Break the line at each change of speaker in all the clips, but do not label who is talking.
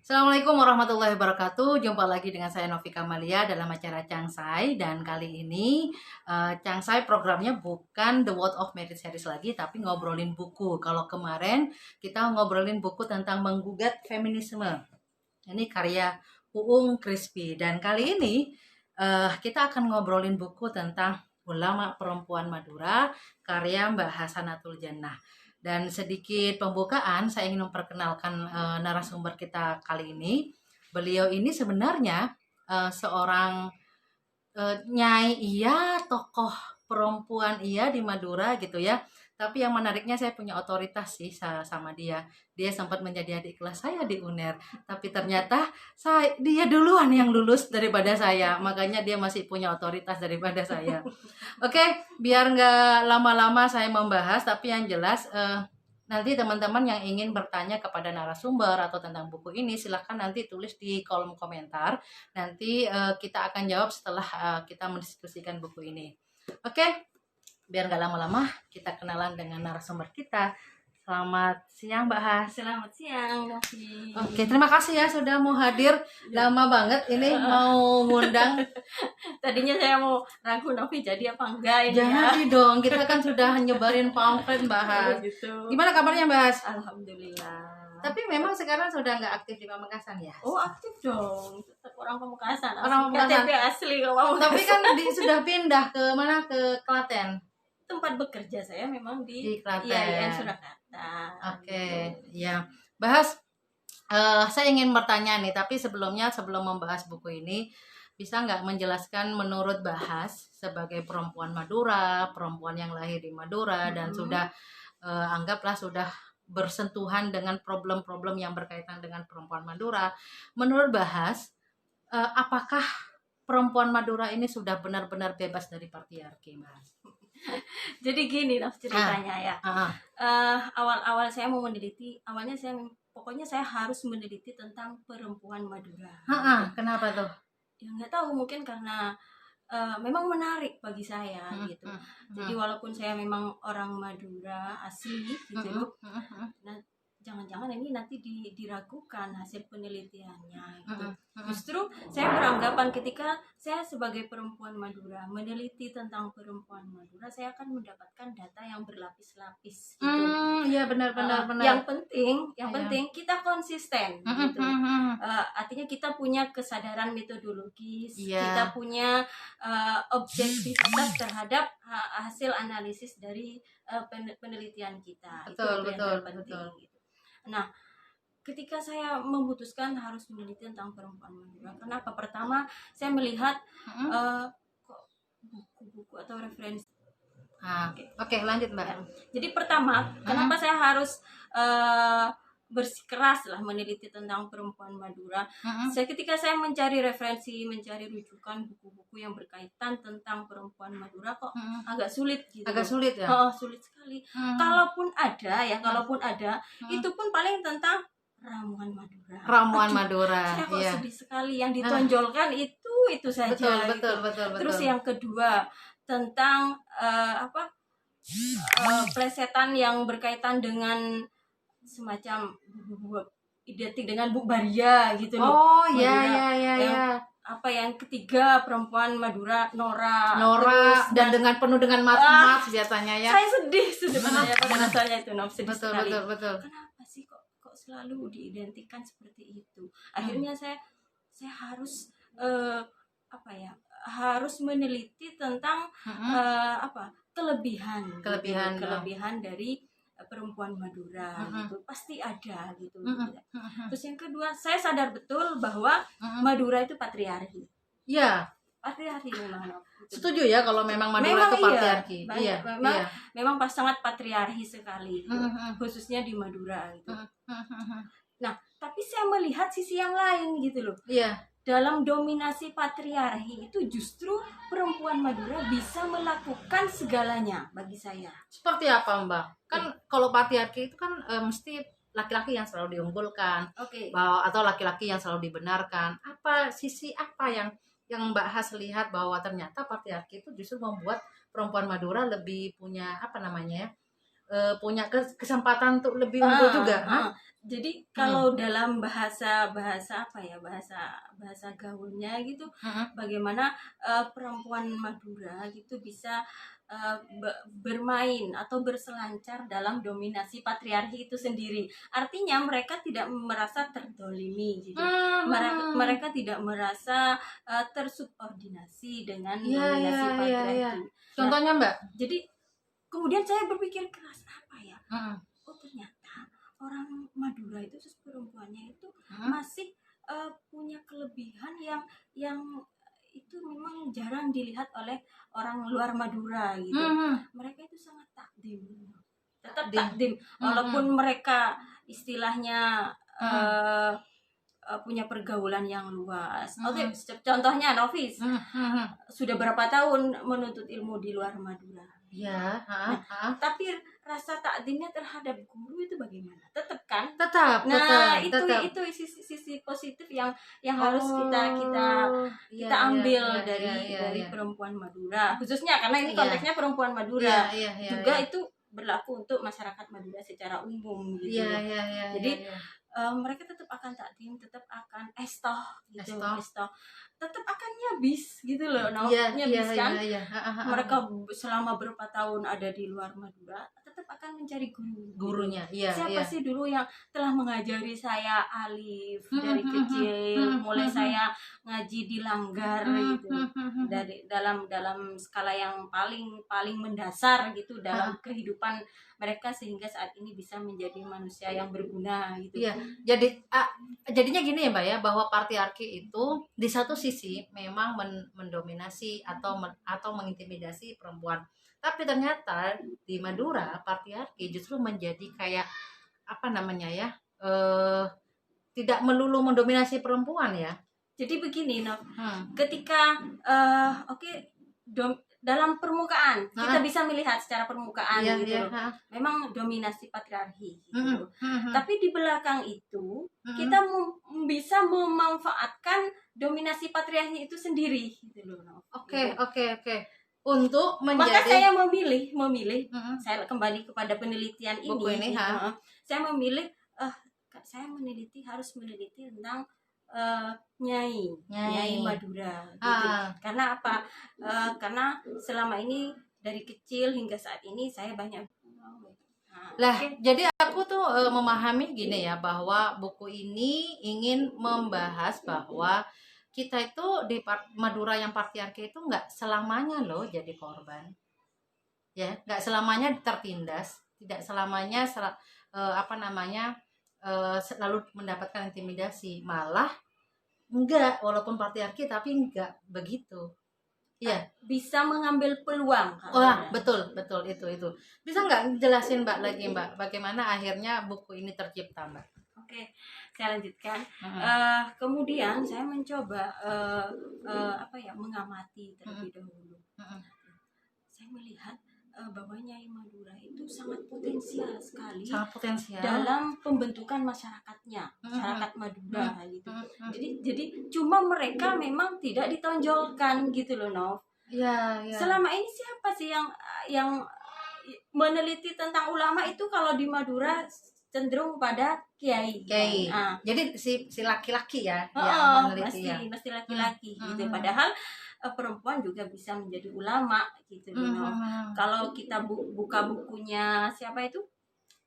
Assalamualaikum warahmatullahi wabarakatuh. Jumpa lagi dengan saya Novi Kamalia dalam acara Cangsai. Dan kali ini Cangsai programnya bukan The World of Merit Series lagi, tapi ngobrolin buku. Kalau kemarin kita ngobrolin buku tentang menggugat feminisme. Ini karya Uung Crispy. Dan kali ini kita akan ngobrolin buku tentang Ulama Perempuan Madura karya Mbak Hasanatul Jannah. Dan sedikit pembukaan, saya ingin memperkenalkan narasumber kita kali ini. Beliau ini sebenarnya seorang nyai iya, tokoh perempuan iya di Madura gitu ya. Tapi yang menariknya saya punya otoritas sih sama dia. Dia sempat menjadi adik kelas saya di UNER. Tapi ternyata dia duluan yang lulus daripada saya. Makanya dia masih punya otoritas daripada saya. Oke, biar nggak lama-lama saya membahas. Tapi yang jelas nanti teman-teman yang ingin bertanya kepada narasumber atau tentang buku ini, silahkan nanti tulis di kolom komentar. Nanti kita akan jawab setelah kita mendiskusikan buku ini. Oke, biar nggak lama-lama kita kenalan dengan narasumber kita. Selamat siang Mbak Has.
Selamat siang, Novi.
Oke, terima kasih ya sudah mau hadir. Lama banget ini mau ngundang.
Tadinya saya mau ragu Novi jadi apa enggak ini
Jadi dong, kita kan sudah nyebarin pamflet Mbak Has.
Gitu.
Gimana kabarnya Mbak Has?
Alhamdulillah.
Tapi memang sekarang sudah nggak aktif di Pamekasan ya?
Oh, aktif dong. Tetap orang Pamekasan.
Orang Pamekasan.
KTP asli kalau Pamekasan.
Tapi kan sudah pindah ke mana? Ke Klaten.
Tempat bekerja saya memang di
Klaten.
IAIN Surakarta.
Oke, ya. Bahas saya ingin bertanya nih, tapi sebelum membahas buku ini, bisa nggak menjelaskan menurut Bahas sebagai perempuan Madura, perempuan yang lahir di Madura dan sudah anggaplah sudah bersentuhan dengan problem-problem yang berkaitan dengan perempuan Madura. Menurut Bahas, apakah perempuan Madura ini sudah benar-benar bebas dari patriarki, Mas?
Jadi gini ceritanya ya. Awal-awal saya mau meneliti, pokoknya saya harus meneliti tentang perempuan Madura.
Kenapa tuh?
Ya nggak tahu, mungkin karena memang menarik bagi saya gitu. Jadi walaupun saya memang orang Madura asli gitu, nah jangan-jangan ini nanti diragukan hasil penelitiannya gitu. Justru saya beranggapan ketika saya sebagai perempuan Madura meneliti tentang perempuan Madura, saya akan mendapatkan data yang berlapis-lapis gitu.
Iya benar.
Yang penting kita konsisten gitu. Artinya kita punya kesadaran metodologis, kita punya objektivitas terhadap hasil analisis dari penelitian kita.
Betul.
Gitu. Nah, ketika saya memutuskan harus meneliti tentang perempuan Madura, kenapa? Pertama, saya melihat kok buku-buku atau referensi.
Oke, lanjut Mbak.
Ya. Jadi pertama, kenapa saya harus bersikeras lah meneliti tentang perempuan Madura. Ketika saya mencari referensi, mencari rujukan buku-buku yang berkaitan tentang perempuan Madura, kok agak sulit gitu.
Agak sulit ya?
Sulit sekali. Kalaupun ada, itu pun paling tentang ramuan Madura.
Madura.
Saya kok sedih sekali yang ditonjolkan itu saja.
Betul.
Terus yang kedua tentang plesetan yang berkaitan dengan semacam identik dengan Bu Baria gitu loh.
Oh iya.
Yang ketiga perempuan Madura Nora
dan dengan penuh dengan mat biasanya ya.
Saya sedih sebenarnya pada dasarnya itu, sedih sekali.
Betul.
Kenapa sih kok selalu diidentikan seperti itu? Akhirnya saya harus harus meneliti tentang kelebihan dari perempuan Madura gitu. Pasti ada gitu. Terus yang kedua, saya sadar betul bahwa Madura itu patriarki.
Iya.
Patriarki memang.
Setuju ya kalau memang Madura itu patriarki.
Memang sangat patriarki sekali gitu. Khususnya di Madura gitu. Nah, tapi saya melihat sisi yang lain gitu loh.
Iya.
Dalam dominasi patriarki itu justru perempuan Madura bisa melakukan segalanya bagi saya.
Seperti apa Mbak? Kan kalau patriarki itu kan mesti laki-laki yang selalu diunggulkan, atau laki-laki yang selalu dibenarkan. Sisi apa yang Mbak Has lihat bahwa ternyata patriarki itu justru membuat perempuan Madura lebih punya punya kesempatan untuk lebih unggul juga.
Jadi kalau dalam bahasa apa ya, bahasa gaulnya gitu, bagaimana perempuan Madura gitu bisa bermain atau berselancar dalam dominasi patriarki itu sendiri. Artinya mereka tidak merasa terdolimi gitu. Mereka tidak merasa tersubordinasi dengan dominasi patriarki.
Contohnya Mbak?
Jadi kemudian saya berpikir keras, apa ya? Oh ternyata orang Madura itu perempuannya itu masih punya kelebihan yang itu memang jarang dilihat oleh orang luar Madura gitu. Mereka itu sangat takdim, tetap takdim, walaupun mereka istilahnya punya pergaulan yang luas. Oke, contohnya Novis sudah berapa tahun menuntut ilmu di luar Madura.
Ya,
tapi rasa takdimnya terhadap guru itu bagaimana? Tetap kan?
Tetap.
Itu sisi positif yang harus kita ambil dari perempuan Madura, khususnya karena ini konteksnya perempuan Madura. Juga itu berlaku untuk masyarakat Madura secara umum gitu. Jadi mereka tetap akan takdim, tetap akan estoh gitu, tetap akan nyabis gitu loh, nyabis kan. Mereka selama berapa tahun ada di luar Madura tetap akan mencari gurunya. Siapa sih dulu yang telah mengajari saya alif dari kecil, mulai saya ngaji di Langgar gitu, dari dalam skala yang paling mendasar gitu dalam kehidupan mereka, sehingga saat ini bisa menjadi manusia yang berguna gitu.
Jadinya gini ya Mbak ya, bahwa patriarki itu di satu sisi memang mendominasi atau mengintimidasi perempuan, tapi ternyata di Madura patriarki justru menjadi kayak apa namanya ya, tidak melulu mendominasi perempuan ya.
Jadi begini ketika dalam permukaan kita bisa melihat secara permukaan gitu memang dominasi patriarki gitu. Tapi di belakang itu kita bisa memanfaatkan dominasi patriarki itu sendiri gitu loh.
Oke. Untuk menjadi,
maka saya memilih saya kembali kepada penelitian ini saya memilih saya harus meneliti tentang Nyai Madura gitu. Karena apa? Karena selama ini dari kecil hingga saat ini saya banyak
jadi aku tuh memahami gini ya, bahwa buku ini ingin membahas bahwa kita itu di Madura yang patriarki itu nggak selamanya loh jadi korban ya, nggak selamanya tertindas, tidak selamanya selalu mendapatkan intimidasi, malah enggak, walaupun patriarki tapi enggak begitu.
Bisa mengambil peluang.
Betul itu. Bisa nggak jelasin Mbak lagi Mbak, bagaimana akhirnya buku ini tercipta Mbak?
Oke, saya lanjutkan. Kemudian saya mencoba mengamati terlebih dahulu. Saya melihat bahwa Nyai Madura itu sangat potensial sekali dalam pembentukan masyarakatnya, masyarakat Madura gitu. Jadi cuma mereka memang tidak ditonjolkan gitu loh, Nov. Selama ini siapa sih yang meneliti tentang ulama itu? Kalau di Madura cenderung pada kiai.
Jadi si laki-laki ya
yang meneliti mesti laki-laki gitu. Padahal perempuan juga bisa menjadi ulama gitu. Kalau kita buka bukunya siapa itu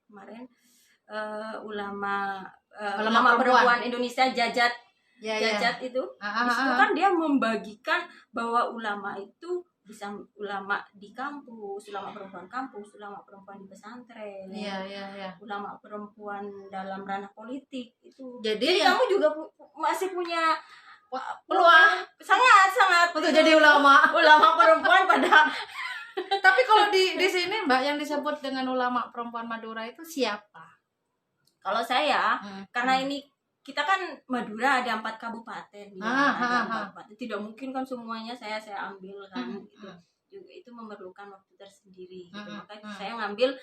kemarin, ulama perempuan Indonesia, Jajat itu itu kan dia membagikan bahwa ulama itu bisa ulama di kampus, ulama perempuan kampus, ulama perempuan di pesantren, ulama perempuan dalam ranah politik itu. Jadi kamu juga masih punya peluang sangat
untuk jadi ulama
perempuan pada.
Tapi kalau di sini Mbak yang disebut dengan ulama perempuan Madura itu siapa?
Kalau saya karena ini kita kan Madura ada 4 kabupaten tidak mungkin kan semuanya saya ambil kan gitu. Juga itu memerlukan waktu tersendiri gitu. Maka saya ngambil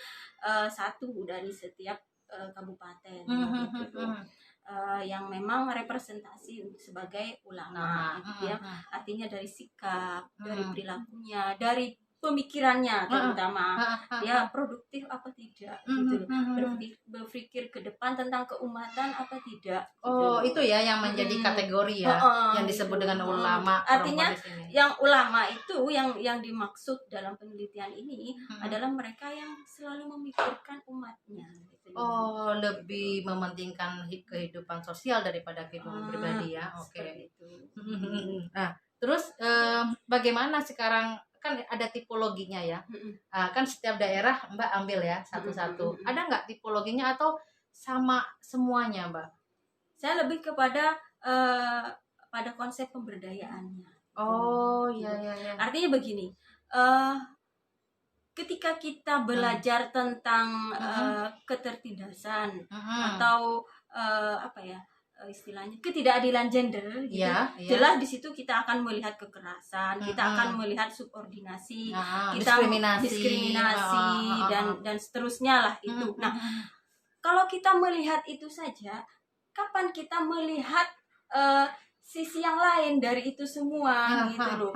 satu dari setiap kabupaten gitu. Yang memang representasi sebagai ulama gitu ya. Artinya dari sikap, dari perilakunya, dari pemikirannya terutama dia produktif apa tidak gitu, berpikir ke depan tentang keumatan apa tidak
Oh
gitu.
itu ya yang menjadi kategori ya yang disebut
gitu.
dengan ulama.
Artinya
perempuan di sini.
yang ulama itu yang dimaksud dalam penelitian ini adalah mereka yang selalu memikirkan umatnya gitu.
Oh, lebih mementingkan kehidupan sosial daripada kehidupan pribadi ya. Oke. Nah, terus bagaimana sekarang kan ada tipologinya ya. Kan setiap daerah Mbak ambil ya satu-satu. Ada nggak tipologinya atau sama semuanya, Mbak?
Saya lebih kepada pada konsep pemberdayaannya.
Oh, iya.
Artinya begini, ketika kita belajar tentang ketertindasan atau apa ya istilahnya ketidakadilan gender gitu, jelas di situ kita akan melihat kekerasan, kita akan melihat subordinasi, kita diskriminasi dan seterusnya lah itu. Nah, kalau kita melihat itu saja, kapan kita melihat sisi yang lain dari itu semua gitu loh.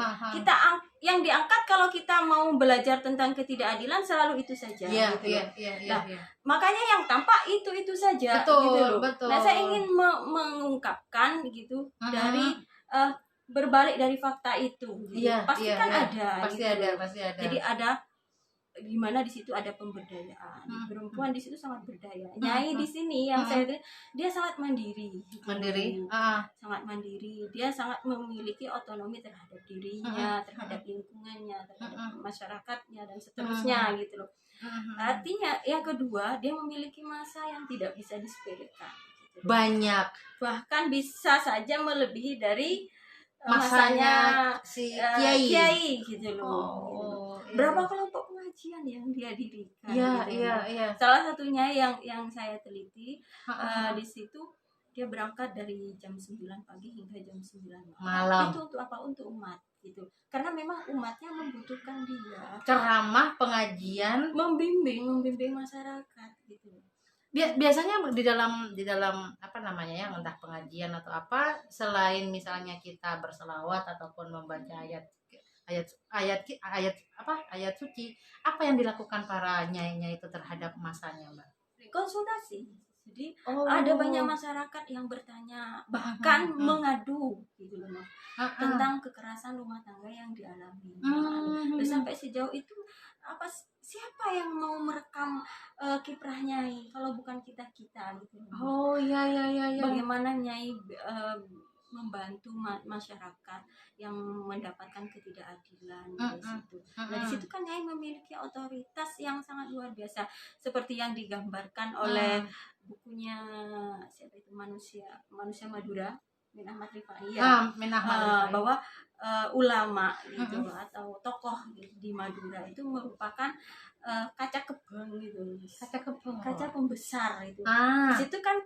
Yang diangkat kalau kita mau belajar tentang ketidakadilan selalu itu saja gitu loh. Nah, makanya yang tampak itu saja gitu loh. Nah, saya ingin mengungkapkan gitu dari berbalik dari fakta itu gitu. Pasti ada. Jadi ada gimana di situ ada pemberdayaan, perempuan di situ sangat berdaya. Nyai di sini yang saya lihat dia sangat mandiri, sangat mandiri. Dia sangat memiliki otonomi terhadap dirinya, terhadap lingkungannya, terhadap masyarakatnya dan seterusnya gitu loh. Artinya yang kedua dia memiliki masa yang tidak bisa disepelekan. Gitu.
Banyak,
bahkan bisa saja melebihi dari
masanya si
kiai gitu loh. Berapa kelompok pengajian yang dia dirikan?
Iya.
Salah satunya yang saya teliti di situ dia berangkat dari jam 9 pagi hingga jam 9 malam. Itu untuk apa? Untuk umat gitu. Karena memang umatnya membutuhkan dia.
Ceramah, pengajian,
membimbing masyarakat gitu.
Biasanya di dalam apa namanya ya, entah pengajian atau apa, selain misalnya kita berselawat ataupun membaca ayat suci, apa yang dilakukan para nyai-nyai itu terhadap masanya, Mbak?
Konsultasi. Jadi ada banyak masyarakat yang bertanya, bahkan mengadu gitu loh, tentang kekerasan rumah tangga yang dialami. Sampai sejauh itu siapa yang mau merekam kiprah nyai kalau bukan kita gitu.
Iya.
Bagaimana nyai membantu masyarakat yang mendapatkan ketidakadilan di situ. Nah, di situ kan nyai memiliki otoritas yang sangat luar biasa seperti yang digambarkan oleh bukunya siapa itu manusia Madura, Min Ahmad Rifai ya. Bahwa ulama gitu atau tokoh di Madura itu merupakan kaca kebang gitu. Kaca pembesar itu. Di situ kan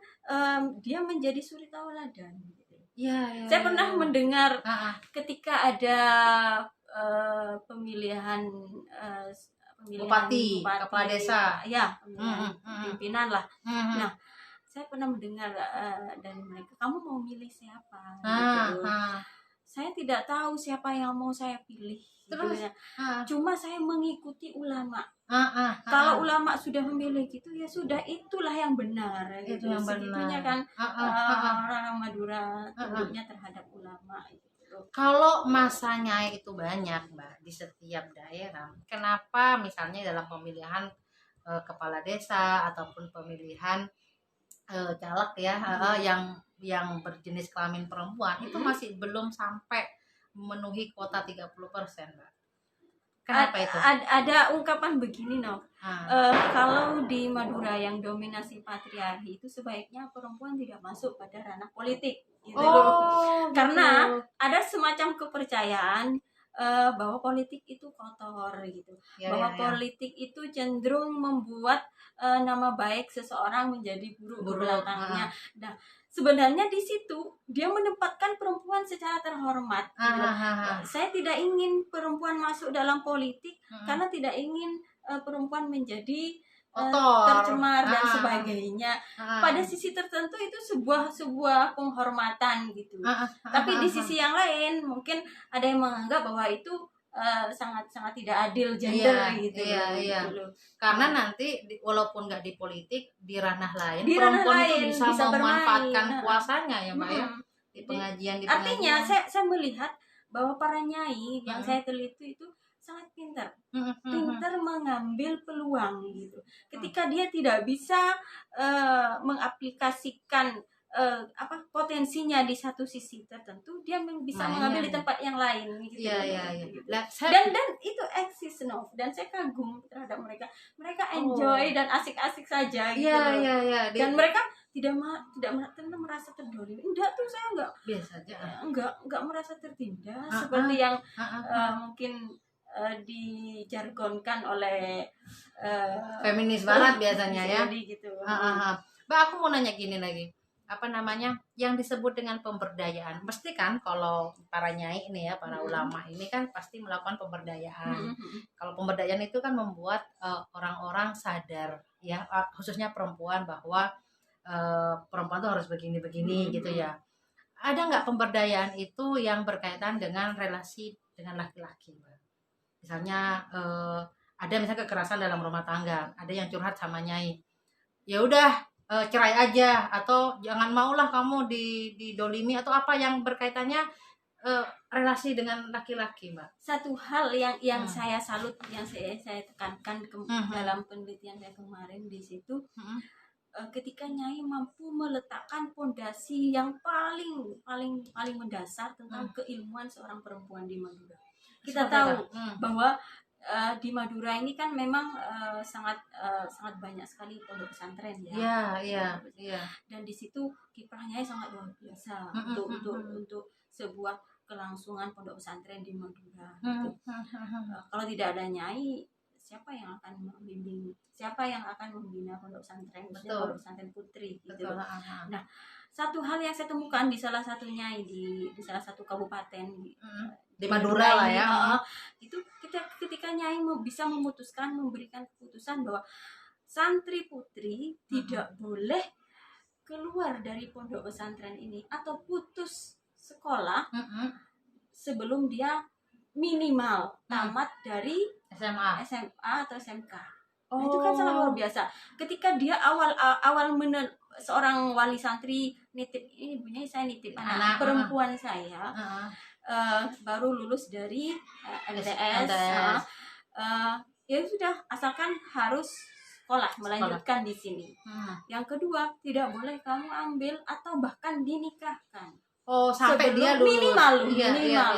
dia menjadi suri tauladan gitu. Saya pernah mendengar ketika ada pemilihan
bupati, kepala desa,
ya pimpinan lah. Nah, saya pernah mendengar dari mereka, kamu mau milih siapa? Gitu. Saya tidak tahu siapa yang mau saya pilih. Terus, cuma saya mengikuti ulama. Kalau ulama sudah memilih gitu ya sudah, itulah yang benar. Gitu. Segitunya kan orang Madura tunduknya terhadap ulama. Gitu.
Kalau masanya itu banyak, Mbak, di setiap daerah, kenapa misalnya dalam pemilihan kepala desa ataupun pemilihan caleg ya yang berjenis kelamin perempuan itu masih belum sampai memenuhi kuota 30%, Mbak? Kenapa itu?
Ada ungkapan begini, kalau di Madura yang dominasi patriarki itu sebaiknya perempuan tidak masuk pada ranah politik gitu. Karena ada semacam kepercayaan bahwa politik itu kotor gitu. Politik itu cenderung membuat nama baik seseorang menjadi buruk belakangnya. Nah, sebenarnya di situ dia menempatkan perempuan secara terhormat. Gitu. Saya tidak ingin perempuan masuk dalam politik karena tidak ingin perempuan menjadi tercemar dan sebagainya. Pada sisi tertentu itu sebuah penghormatan gitu. Tapi di sisi yang lain mungkin ada yang menganggap bahwa itu sangat tidak adil gender gitu.
Iya.
Gitu loh.
Karena nanti walaupun nggak di politik, di ranah lain
Di ranah
perempuan
lain
itu bisa
bisa
memanfaatkan
bermain.
kuasanya ya Mbak ya,
Mm-mm.
di pengajian
Artinya saya melihat bahwa para nyai yang saya teliti itu sangat pintar mengambil peluang gitu. Ketika dia tidak bisa mengaplikasikan potensinya di satu sisi tertentu, dia bisa mengambil di tempat yang lain gitu.
Iya.
Gitu. Dan itu eksis dan saya kagum terhadap mereka. Mereka enjoy dan asik-asik saja gitu.
Iya.
Dan mereka tidak merasa terdolim. Enggak tuh, saya enggak.
Biasa aja.
Enggak merasa tertindas seperti yang mungkin dijargonkan oleh
feminis barat biasanya ya.
Gitu.
Mbak, aku mau nanya gini lagi. Apa namanya? Yang disebut dengan pemberdayaan. Mesti kan kalau para nyai ini ya, para ulama ini kan pasti melakukan pemberdayaan. Kalau pemberdayaan itu kan membuat orang-orang sadar ya, khususnya perempuan, bahwa perempuan tuh harus begini-begini gitu ya. Ada nggak pemberdayaan itu yang berkaitan dengan relasi dengan laki-laki, Mbak? Misalnya ada misalnya kekerasan dalam rumah tangga, ada yang curhat sama nyai, ya udah cerai aja, atau jangan maulah kamu didolimi, atau apa yang berkaitannya relasi dengan laki-laki, Mbak.
Satu hal yang saya salut, yang saya tekankan dalam penelitian saya kemarin di situ, ketika nyai mampu meletakkan fondasi yang paling mendasar tentang keilmuan seorang perempuan di Madura. Kita tahu bahwa di Madura ini kan memang sangat banyak sekali pondok pesantren ya.
Iya.
Dan di situ kiprahnya sangat luar biasa untuk sebuah kelangsungan pondok pesantren di Madura. Gitu. Kalau tidak ada nyai, siapa yang akan membimbing? Siapa yang akan membina pondok pesantren? Pondok pesantren putri gitu. Nah, satu hal yang saya temukan di salah satu nyai di salah satu kabupaten di
Madura lah ya.
Itu ketika nyai bisa memberikan keputusan bahwa santri putri tidak boleh keluar dari pondok pesantren ini atau putus sekolah sebelum dia minimal tamat dari SMA atau SMK. Nah, itu kan sangat luar biasa. Ketika dia awal seorang wali santri nitip, ini ibunya saya nitip anak perempuan saya baru lulus dari MTS. Ya sudah, asalkan harus sekolah, melanjutkan di sini. Yang kedua, tidak boleh kamu ambil atau bahkan dinikahkan.
Sampai dia lulus.
Minimal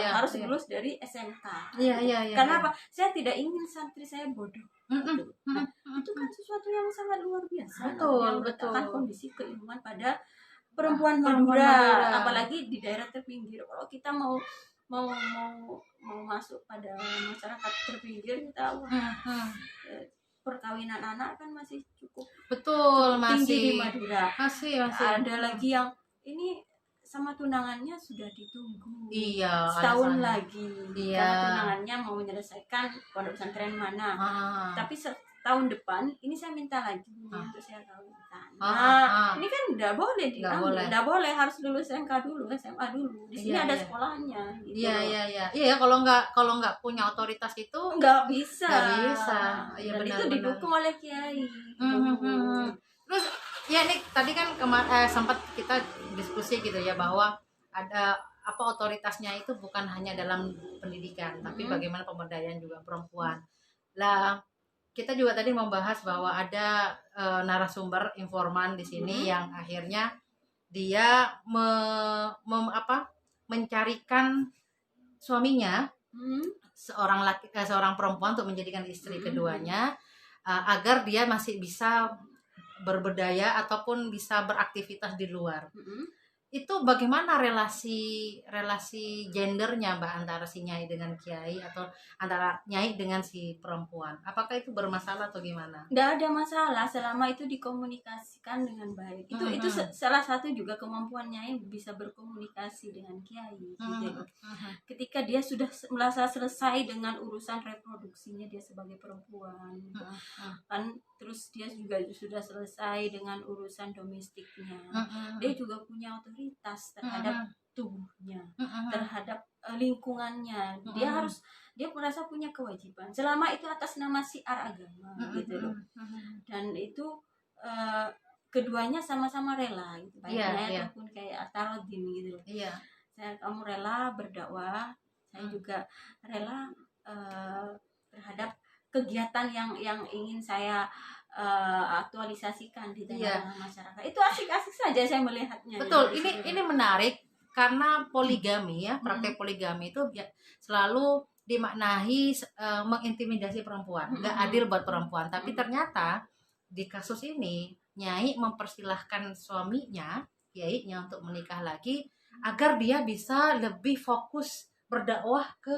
harus lulus dari SMK.
Iya.
Kenapa? Saya tidak ingin santri saya bodoh. Nah, itu kan sesuatu yang sangat luar biasa. Betul. Kondisi keilmuan pada perempuan Madura, apalagi di daerah terpinggir. Kalau kita mau masuk pada masyarakat terpinggir, kita perkawinan anak kan masih cukup tinggi di Madura. Masih. Ada lagi yang ini sama tunangannya sudah ditunggu setahun lagi. Karena tunangannya mau menyelesaikan pondok pesantren mana. Tapi tahun depan ini saya minta lagi untuk saya kawinkan. Ini kan nggak boleh diambil, nggak boleh, harus lulus SMK dulu, SMA dulu. Di sini ada sekolahnya. Gitu.
Iya. Kalau nggak punya otoritas itu
nggak bisa.
Iya,
dan itu didukung oleh kiai.
Terus ya ini tadi kan sempat kita diskusi gitu ya, bahwa ada otoritasnya itu bukan hanya dalam pendidikan, tapi bagaimana pemberdayaan juga perempuan. Lah, kita juga tadi membahas bahwa ada narasumber informan di sini yang akhirnya dia mencarikan suaminya, seorang perempuan, untuk menjadikan istri keduanya, agar dia masih bisa berberdaya ataupun bisa beraktivitas di luar. Itu bagaimana relasi gendernya, Mbak, antara si nyai dengan kiai, atau antara nyai dengan si perempuan? Apakah itu bermasalah atau gimana?
Nggak ada masalah selama itu dikomunikasikan dengan baik. Itu salah satu juga kemampuan nyai bisa berkomunikasi dengan kiai. Gitu. Ketika dia sudah merasa selesai dengan urusan reproduksinya dia sebagai perempuan, kan, terus dia juga sudah selesai dengan urusan domestiknya, dia juga punya otoritas terhadap tubuhnya, terhadap lingkungannya. Dia merasa punya kewajiban selama itu atas nama syiar agama gitu loh. Dan itu keduanya sama-sama rela gitu, baik saya ataupun kayak Tarodin gitu loh. Kamu rela berdakwah, saya juga rela terhadap kegiatan yang ingin saya aktualisasikan di tengah masyarakat. Itu asik-asik saja saya melihatnya.
Betul, ini menarik karena poligami ya, praktek poligami itu selalu dimaknai mengintimidasi perempuan, nggak adil buat perempuan. Tapi ternyata di kasus ini Nyai mempersilahkan suaminya, kiainya, untuk menikah lagi agar dia bisa lebih fokus berdakwah ke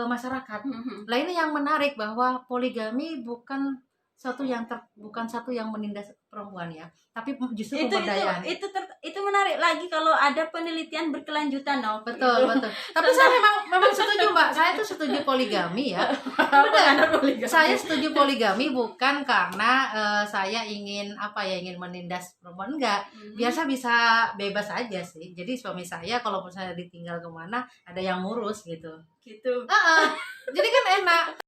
masyarakat. Lah ini yang menarik, bahwa poligami bukan satu yang menindas perempuan ya, tapi justru pemberdayaan.
Itu menarik lagi kalau ada penelitian berkelanjutan, no.
Betul. Tapi saya memang setuju, Mbak. Saya tuh setuju poligami ya. Benar. Saya setuju poligami bukan karena saya ingin menindas perempuan, enggak. Biasa bisa bebas aja sih. Jadi suami saya kalau misalnya ditinggal kemana ada yang ngurus gitu.
Gitu.
Jadi kan enak.